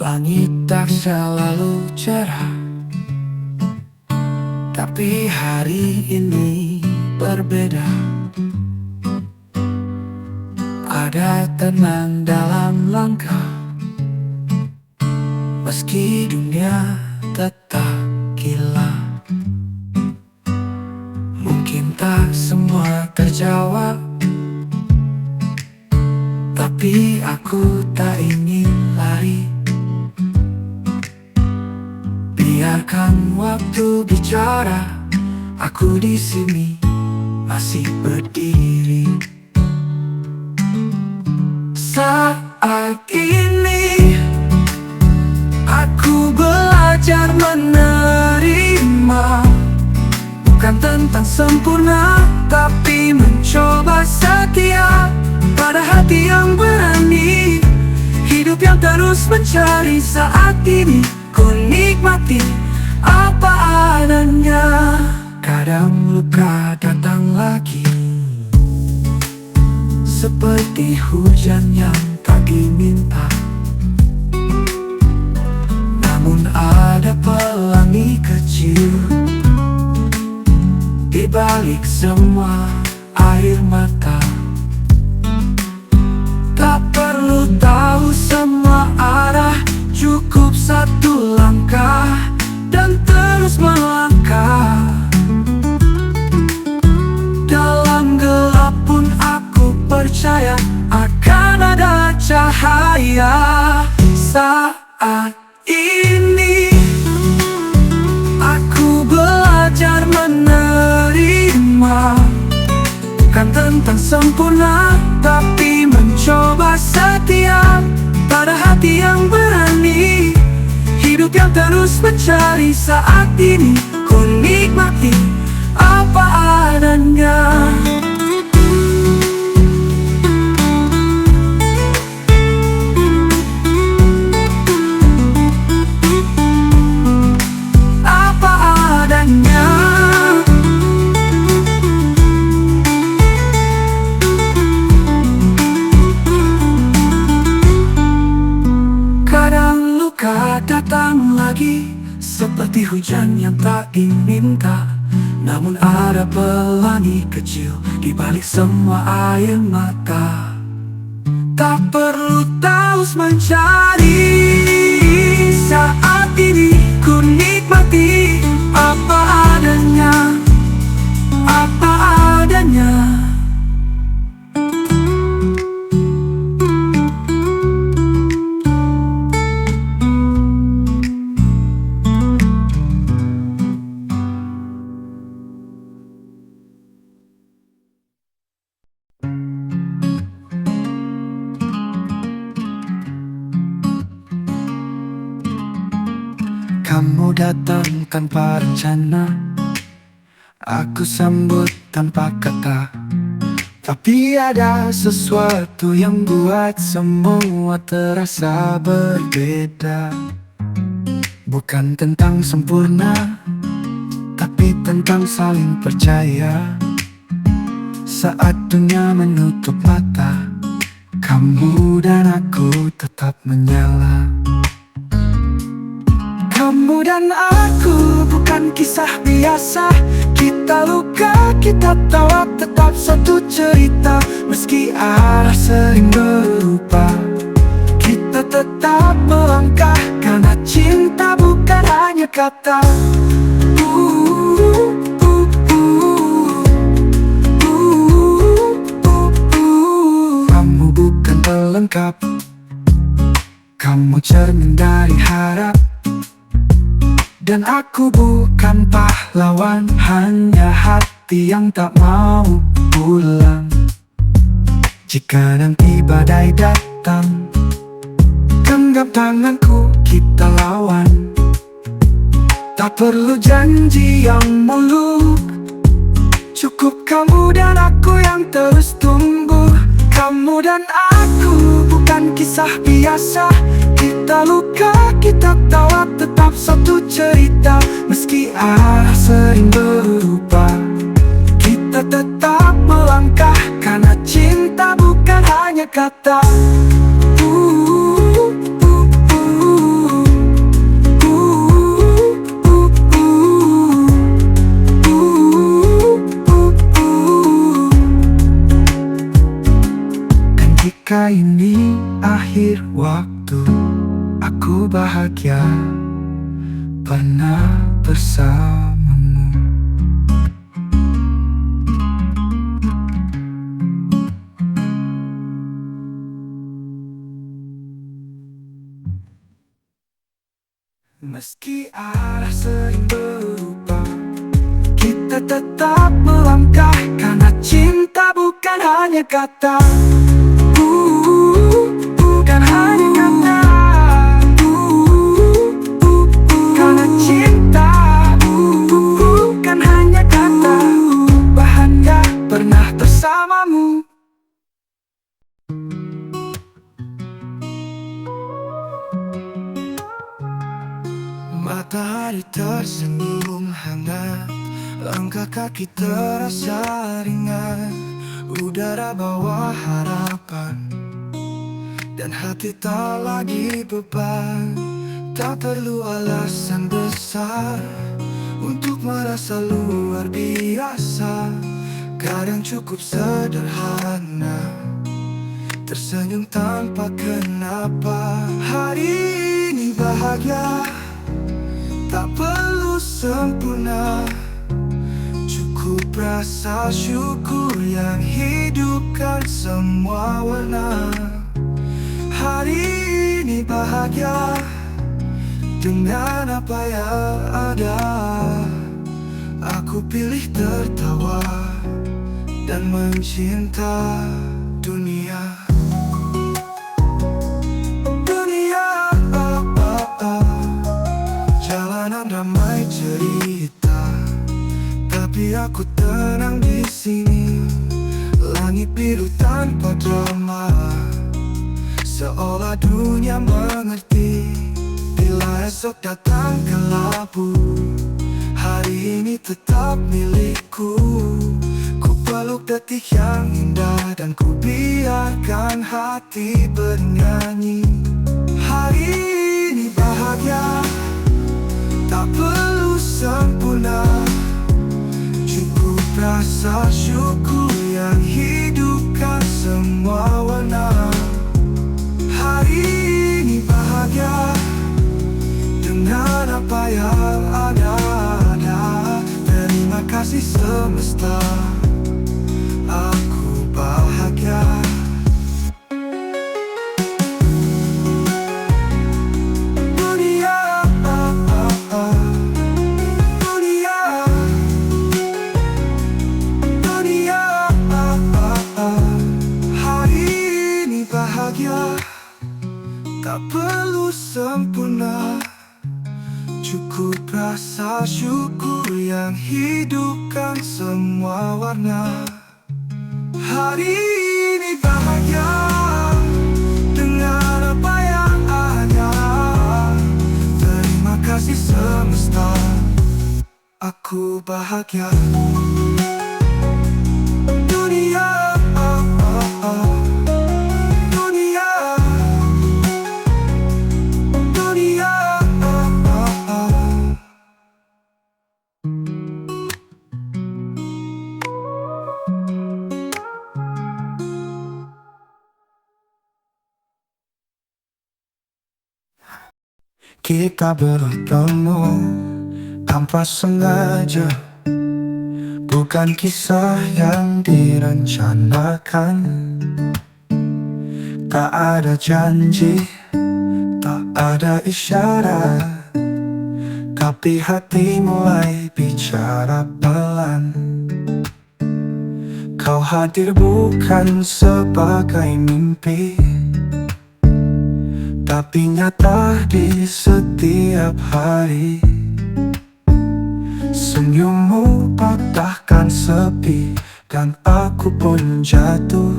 Langit tak selalu cerah, tapi hari ini berbeda. Ada tenang dalam langkah, meski dunia tetap gila. Mungkin tak semua terjawab, tapi aku tak ingin lari. Biarkan waktu bicara, aku di sini masih berdiri. Saat ini aku belajar menerima, bukan tentang sempurna, tapi mencoba setia pada hati yang berani. Hidup yang terus mencari, saat ini ku nikmati apa adanya. Kadang luka datang lagi, seperti hujan yang tak diminta. Namun ada pelangi kecil di balik semua air mata. Tak perlu tahu semua arah, cukup satu langkah dan terus melangkah. Dalam gelap pun aku percaya akan ada cahaya. Saat ini aku belajar menerima, bukan tentang sempurna, tapi mencoba setia pada hati yang berani. Hidup yang terus mencari, saat ini ku nikmati apa adanya. Apa adanya. Kadang luka datang lagi, seperti hujan yang tak diminta. Namun ada pelangi kecil di balik semua air mata. Tak perlu terus mencari, saat ini ku nikmati apa adanya. Apa adanya. Kamu datang tanpa rencana, aku sambut tanpa kata. Tapi ada sesuatu yang buat semua terasa berbeda. Bukan tentang sempurna, tapi tentang saling percaya. Saat dunia menutup mata, kamu dan aku tetap menyala. Kamu dan aku bukan kisah biasa. Kita luka, kita tawa, tetap satu cerita. Meski arah sering berubah, kita tetap melangkah, karena cinta bukan hanya kata. Kamu bukan pelengkap, kamu cermin dari harap. Dan aku bukan pahlawan, hanya hati yang tak mau pulang. Jika nanti badai datang, genggam tanganku, kita lawan. Tak perlu janji yang muluk, cukup kamu dan aku yang terus tumbuh. Kamu dan aku bukan kisah biasa. Kita luka, kita tawa, tetap satu cerita. Meski arah sering berubah, kita tetap melangkah, karena cinta bukan hanya kata. bahagia pernah bersamamu. Meski arah sering berubah, kita tetap melangkah, karena cinta bukan hanya kata, bukan hanya kata, karena cinta bukan hanya kata, bahagia pernah bersamamu. Matahari tersenyum hangat, langkah kaki terasa ringan, udara bawa harapan, dan hati tak lagi beban. Tak perlu alasan besar untuk merasa luar biasa, kadang cukup sederhana, tersenyum tanpa kenapa. Hari ini bahagia, tak perlu sempurna, cukup rasa syukur yang hidupkan semua warna. Hari ini bahagia dengan apa yang ada, aku pilih tertawa dan mencinta dunia. Jalanan ramai cerita, tapi aku tenang di sini. Langit biru tanpa drama, seolah dunia mengerti. Bila esok datang kelabu, hari ini tetap milikku. Ku peluk detik yang indah dan ku biarkan hati bernyanyi. Hari ini bahagia, tak perlu sempurna, cukup rasa syukur yang hidupkan semua warna. Hari ini bahagia dengan apa yang ada. Terima kasih semesta, aku bahagia. Tak perlu sempurna, cukup rasa syukur yang hidupkan semua warna. Hari ini bahagia dengan apa yang ada. Terima kasih semesta, aku bahagia. Dunia, kita bertemu tanpa sengaja, bukan kisah yang direncanakan. Tak ada janji, tak ada isyarat, tapi hati mulai bicara pelan. Kau hadir bukan sebagai mimpi, tapi nyata di setiap hari. Senyummu patahkan sepi, dan aku pun jatuh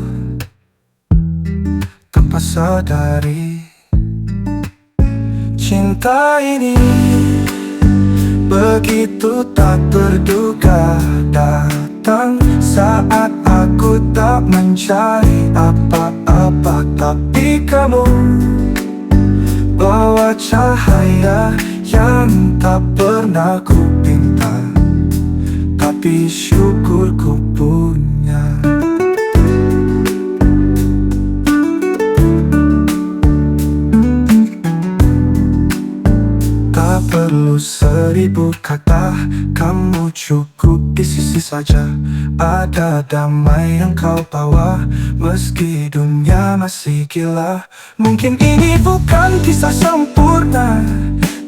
tanpa sadari. Cinta ini begitu tak terduga, datang saat aku tak mencari apa-apa. Tapi kamu bawa cahaya yang tak pernah ku pinta, tapi syukur ku punya. seribu kata, kamu cukup di sisi saja. Ada damai yang kau bawa, meski dunia masih gila. Mungkin ini bukan kisah sempurna,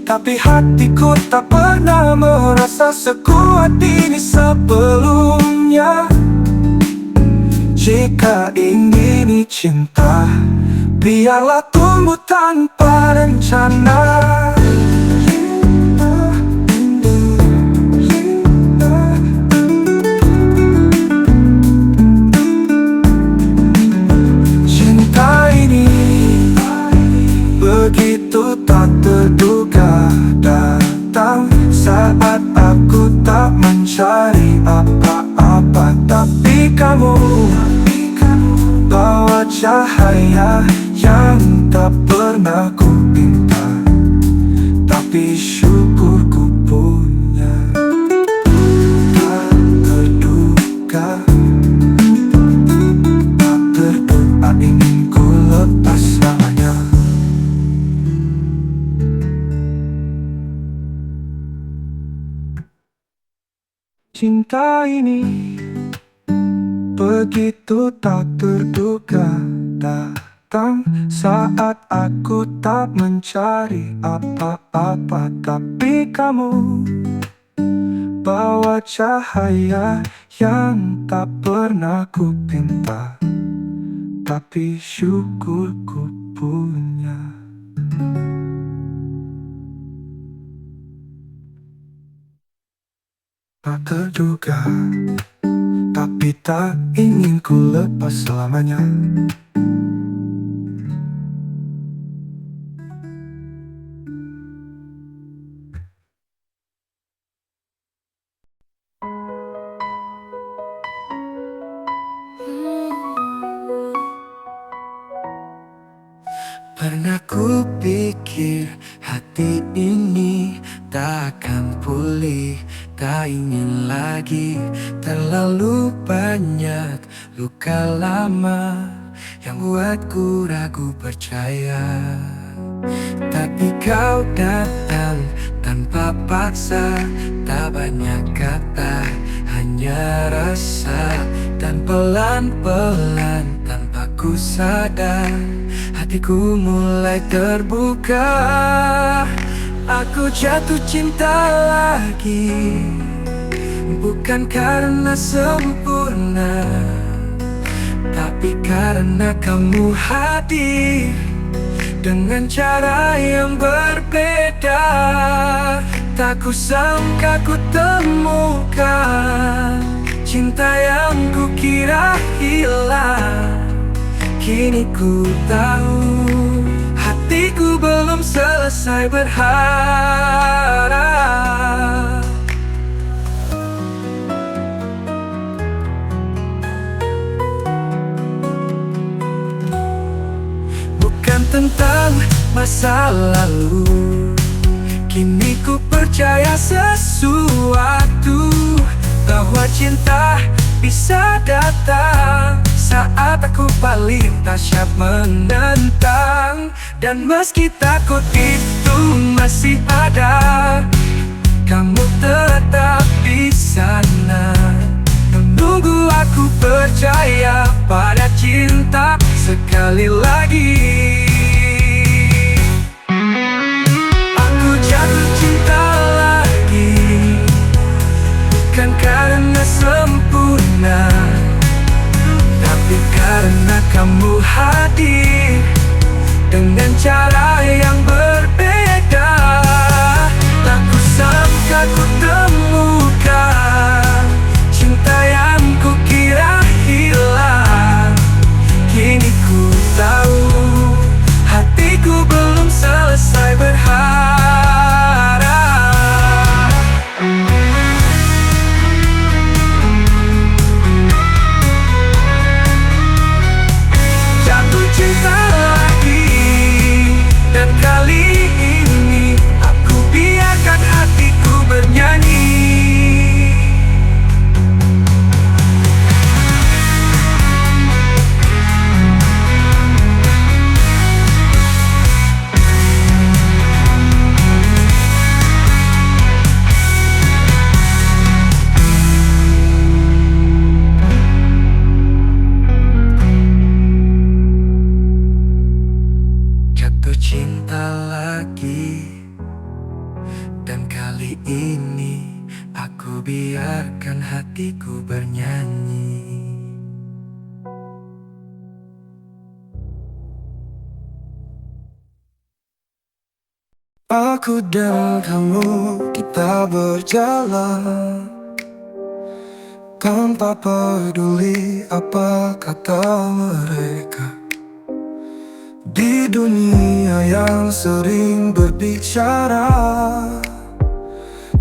tapi hatiku tak pernah merasa sekuat ini sebelumnya. Jika ini cinta, biarlah tumbuh tanpa rencana. Cinta ini begitu tak terduga, datang saat aku tak mencari apa-apa. Tapi kamu bawa cahaya yang tak pernah ku pinta, tapi syukur ku punya. Tak terduga, tak terduga, ingin ku lepas namanya. Cinta ini begitu tak terduga, datang saat aku tak mencari apa-apa. Tapi kamu bawa cahaya yang tak pernah ku pinta, tapi syukur ku punya. Tak terduga, tapi tak ingin ku lepas selamanya. Pernah ku pikir hati ini takkan pulih, tak ingin lagi. Terlalu banyak luka lama yang buatku ragu percaya. Tapi kau datang tanpa paksa, tak banyak kata, hanya rasa. Dan pelan-pelan tanpa ku sadar, hatiku mulai terbuka. Aku jatuh cinta lagi, bukan karena sempurna, tapi karena kamu hadir dengan cara yang berbeda. Tak kusangka ku temukan cinta yang kukira hilang. Kini ku tahu hatiku belum selesai berharap. Bukan tentang masa lalu, kini ku percaya sesuatu, bahwa cinta bisa datang saat aku paling tak siap menentang. Dan meski takut itu masih ada, kamu tetap di sana, menunggu aku percaya pada cinta sekali lagi. Aku jatuh cinta lagi, bukan karena sempurna, tapi karena kamu hadir dengan cara yang berbeda. Tak kusangka ku temukan cinta yang kukira hilang. Kini ku tahu ini aku biarkan hatiku bernyanyi. Aku dan kamu, kita berjalan tanpa peduli apa kata mereka. Di dunia yang sering berbicara,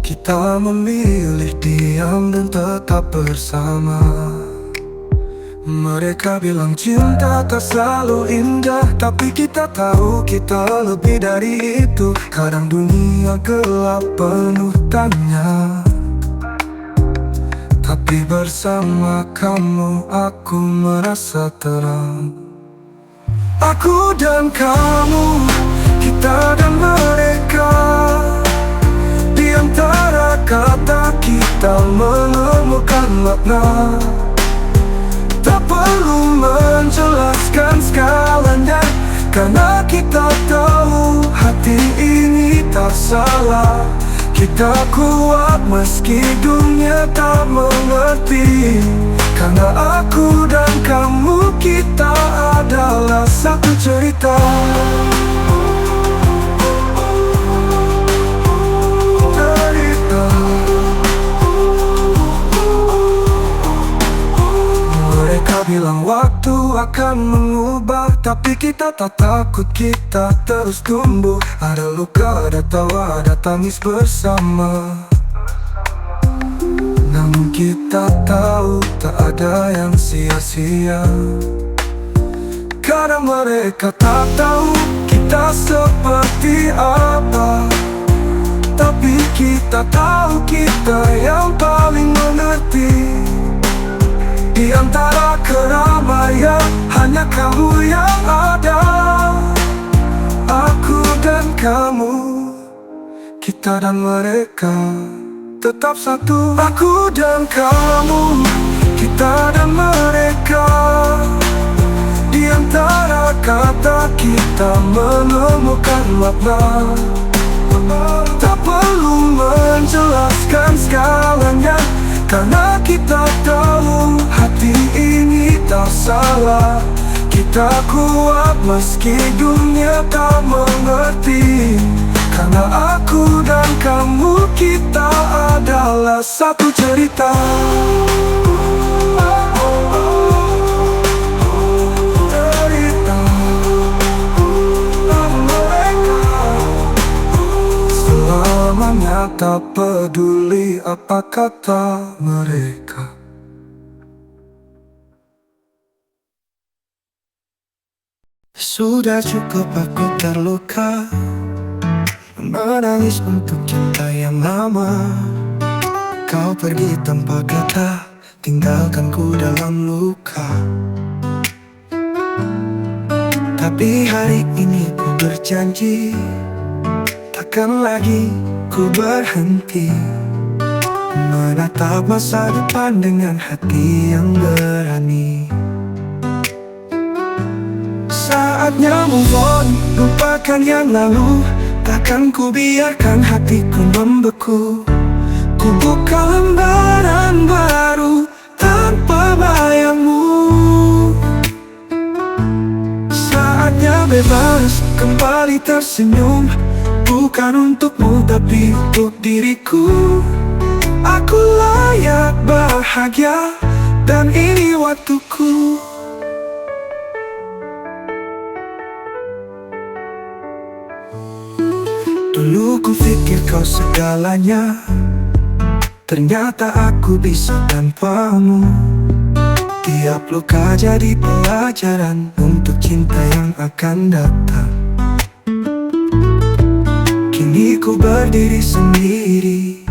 kita memilih diam dan tetap bersama. Mereka bilang cinta tak selalu indah, tapi kita tahu kita lebih dari itu. Kadang dunia gelap penuh tanya, tapi bersama kamu aku merasa terang. Aku dan kamu, kita dan mereka, di antara kata kita menemukan makna. Tak perlu menjelaskan skalanya, karena kita tahu hati ini tak salah. Kita kuat meski dunia tak mengerti, karena aku dan kamu, kita adalah satu cerita. Bilang waktu akan mengubah, tapi kita tak takut, kita terus tumbuh. Ada luka, ada tawa, ada tangis bersama. Namun kita tahu tak ada yang sia-sia, karena mereka tak tahu kita seperti apa. Tapi kita tahu kita yang paling mengerti. Di antara keramaian, hanya kamu yang ada. Aku dan kamu, kita dan mereka, tetap satu. Aku dan kamu, kita dan mereka, di antara kata kita menemukan makna. Tak perlu menjelaskan skalanya, karena kita tahu hati ini tak salah. Kita kuat meski dunia tak mengerti, karena aku dan kamu, kita adalah satu cerita. Selamanya tak peduli apa kata mereka. Sudah cukup aku terluka, menangis untuk cinta yang lama. Kau pergi tanpa kata, tinggalkan ku dalam luka. Tapi hari ini ku berjanji, takkan lagi ku berhenti menatap masa depan dengan hati yang berani. Saatnya move on, lupakan yang lalu. Takkan ku biarkan hatiku membeku. Ku buka lembaran baru tanpa bayangmu. Saatnya bebas, kembali tersenyum. Bukan untukmu tapi untuk diriku. Aku layak bahagia, dan ini waktuku. Dulu ku pikir kau segalanya, ternyata aku bisa tanpamu. Tiap luka jadi pelajaran untuk cinta yang akan datang. Kini ku berdiri sendiri,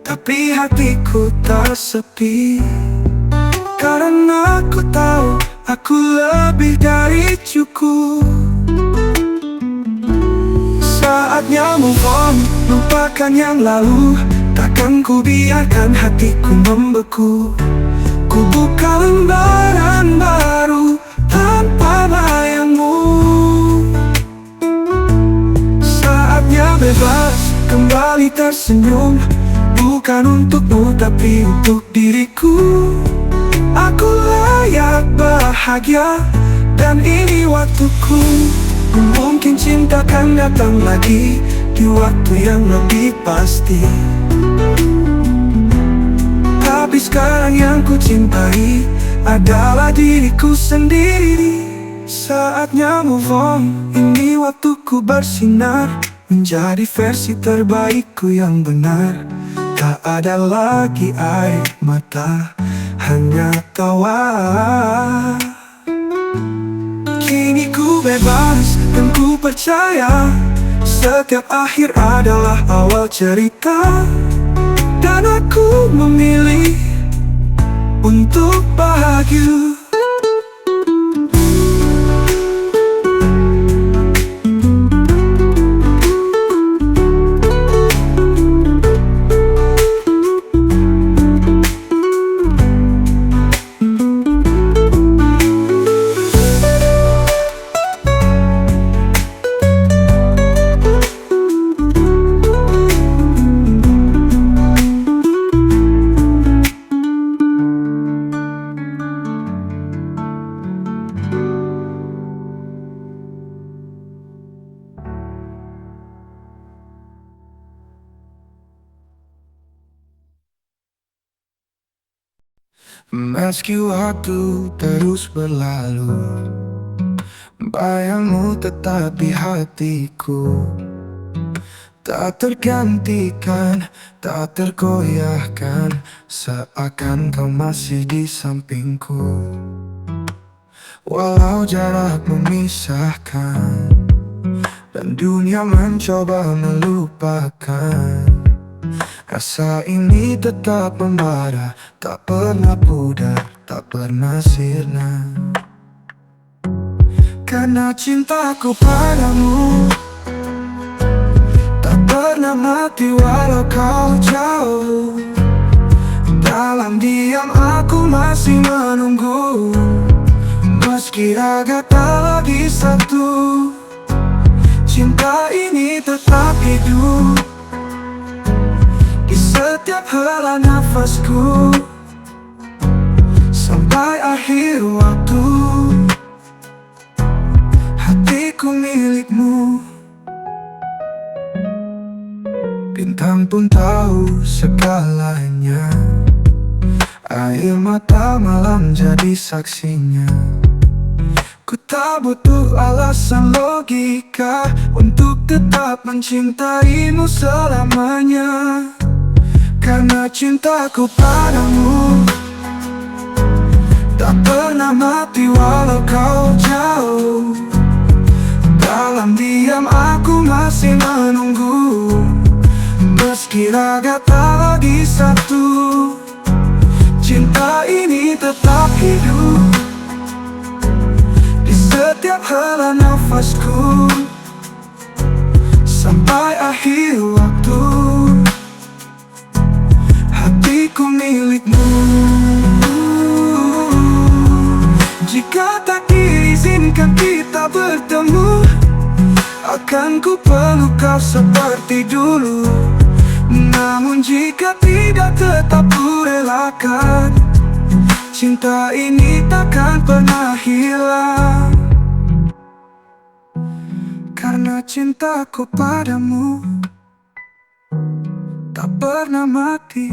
tapi hatiku tak sepi, karena aku tahu aku lebih dari cukup. Saatnya move on, lupakan yang lalu. Takkan ku biarkan hatiku membeku. Ku buka lembaran baru tanpa bayangmu. Saatnya bebas, kembali tersenyum. Bukan untukmu tapi untuk diriku. Aku layak bahagia dan ini waktuku. Mungkin cinta akan datang lagi di waktu yang lebih pasti. Tapi sekarang yang ku cintai adalah diriku sendiri. Saatnya move on, ini waktuku bersinar, menjadi versi terbaikku yang benar. Tak ada lagi air mata, hanya tawa. Kini ku bebas dan ku percaya setiap akhir adalah awal cerita. Dan aku memilih untuk bahagia. Meski waktu terus berlalu, bayangmu tetap di hatiku. Tak tergantikan, tak tergoyahkan, seakan kau masih di sampingku. Walau jarak memisahkan dan dunia mencoba melupakan, rasa ini tetap membara, tak pernah pudar, tak pernah sirna. Karena cintaku padamu tak pernah mati walau kau jauh. Dalam diam aku masih menunggu, meski raga tak lagi satu. Cinta ini tetap hidup di setiap hela nafasku, sampai akhir waktu. Hatiku milikmu. Bintang pun tahu segalanya, air mata malam jadi saksinya. Ku tak butuh alasan logika untuk tetap mencintaimu selamanya. Karena cintaku padamu tak pernah mati walau kau jauh. Dalam diam aku masih menunggu, meski raga tak lagi satu. Cinta ini tetap hidup di setiap hela nafasku, sampai akhir waktu. Hatiku milikmu. Jika tak diizinkan kita bertemu, akan ku peluk kau seperti dulu. Namun jika tidak tetap ku relakan, cinta ini takkan pernah hilang. Karena cintaku padamu tak pernah mati,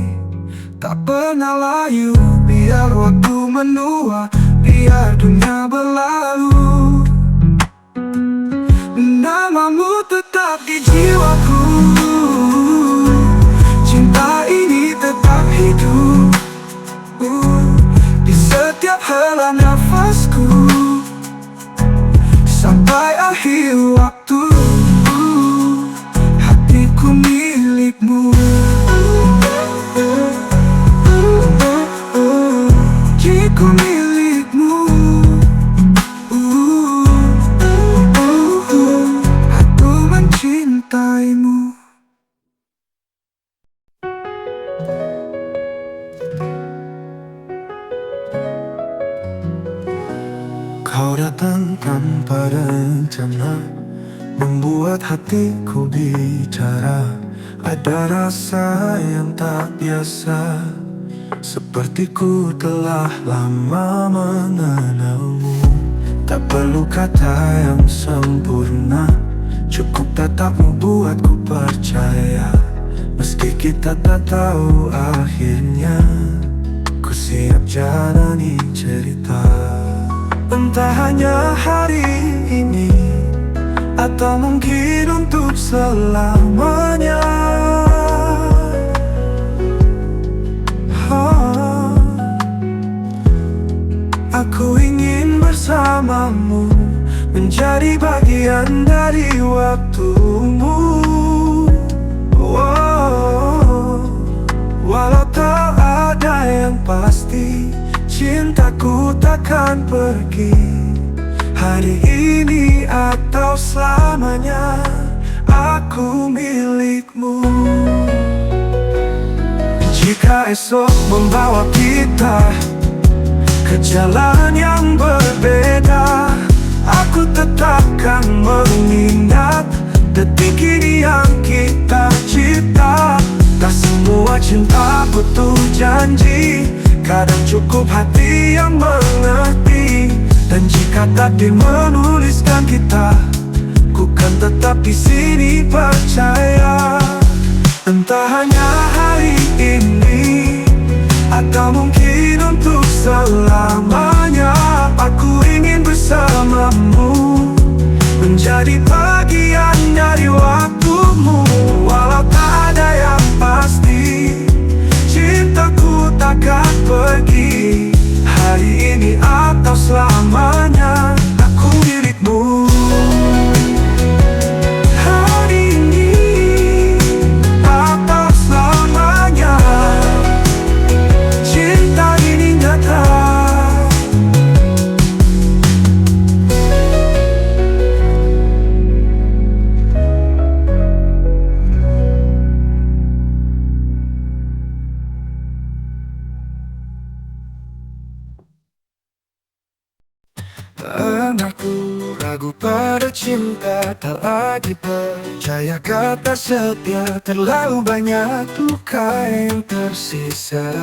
tak pernah layu. Biar waktu menua, biar dunia berlalu, namamu tetap di jiwaku. Cinta ini tetap hidup di setiap hela nafasku, sampai akhir waktu. Hatiku milikmu. Hatiku milikmu. Aku mencintaimu. Kau datang tanpa rencana, membuat hatiku bicara. Ada rasa yang tak biasa, seperti ku telah lama mengenalmu. Tak perlu kata yang sempurna, cukup tatapmu buatku percaya. Meski kita tak tahu akhirnya, ku siap jalani cerita. Entah hanya hari ini, atau mungkin untuk selamanya. Aku ingin bersamamu, menjadi bagian dari waktumu. Walau tak ada yang pasti, cintaku takkan pergi. Hari ini atau selamanya, aku milikmu. Jika esok membawa kita ke jalan yang berbeda, aku tetapkan mengingat detik ini yang kita cipta. Tak semua cinta butuh janji, kadang cukup hati yang mengerti. Dan jika takdir menuliskan kita, ku kan tetap di sini percaya. Entah hanya hari ini, atau mungkin untuk selamanya, aku ingin bersamamu, menjadi bagian dari waktumu. Walau tak ada yang pasti, cintaku takkan pergi. Hari ini atau selamanya, aku milikmu. Hari ini atau selamanya, cinta ini nyata. Aku ragu pada cinta, tak lagi percaya kata setia. Terlalu banyak luka yang tersisa,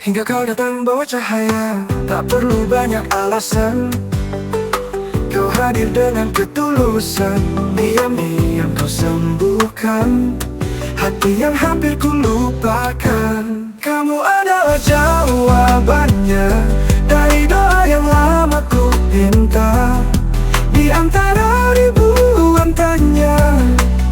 hingga kau datang bawa cahaya. Tak perlu banyak alasan, kau hadir dengan ketulusan. Diam-diam kau sembuhkan hati yang hampir ku lupakan. Kamu adalah jawabannya dari doa yang lama ku minta. Di antara ribuan tanya,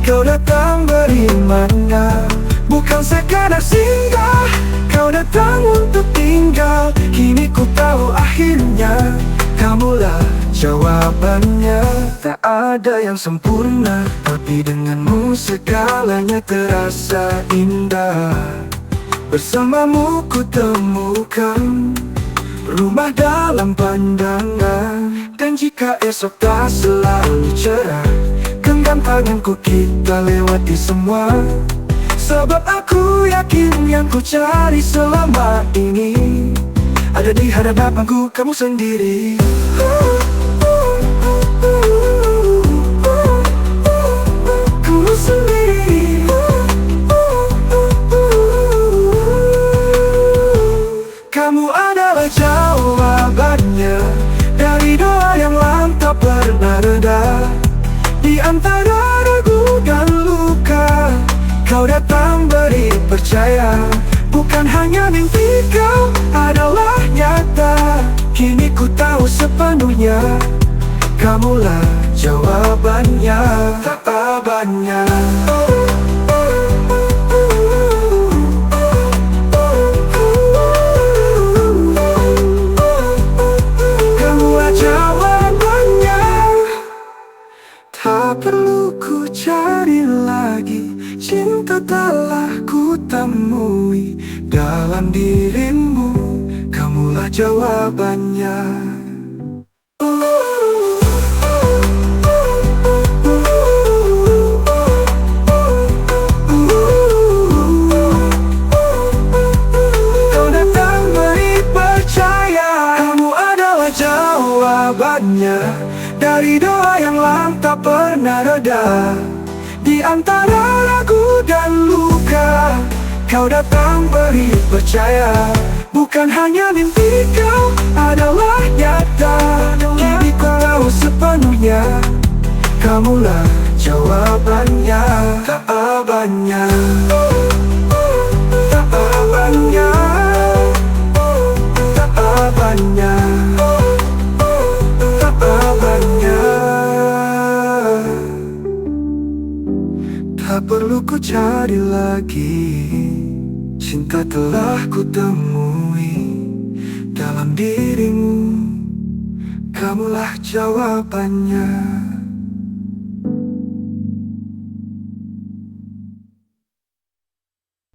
kau datang beri makna. Bukan sekadar singgah, kau datang untuk tinggal. Kini ku tahu akhirnya, kamulah jawabannya. Tak ada yang sempurna, tapi denganmu segalanya terasa indah. Bersamamu ku temukan rumah dalam pandangan. Dan jika esok tak selalu cerah, genggam tanganku kita lewati semua. Sebab aku yakin yang ku cari selama ini ada di hadapanku, kamu sendiri. Kamu sendiri. Kamu adalah jawabannya dari doa yang lantang pernah reda. Di antara ragu dan luka, kau datang beri percaya. Bukan hanya mimpi, kau adalah nyata. Kini ku tahu sepenuhnya, kamulah jawabannya, jawabannya. Tak perlu ku cari lagi, cinta telah ku temui dalam dirimu, kamulah jawabannya. Kau datang beri percaya, kamu adalah jawabannya dari doa yang lantang pernah reda. Di antara ragu kau datang beri percaya, bukan hanya mimpi kau adalah nyata. Kini ku tahu sepenuhnya, kamulah jawabannya. Jawabannya, jawabannya, jawabannya, jawabannya. Tak perlu ku cari lagi, cinta telah ku temui dalam dirimu, kamulah jawabannya.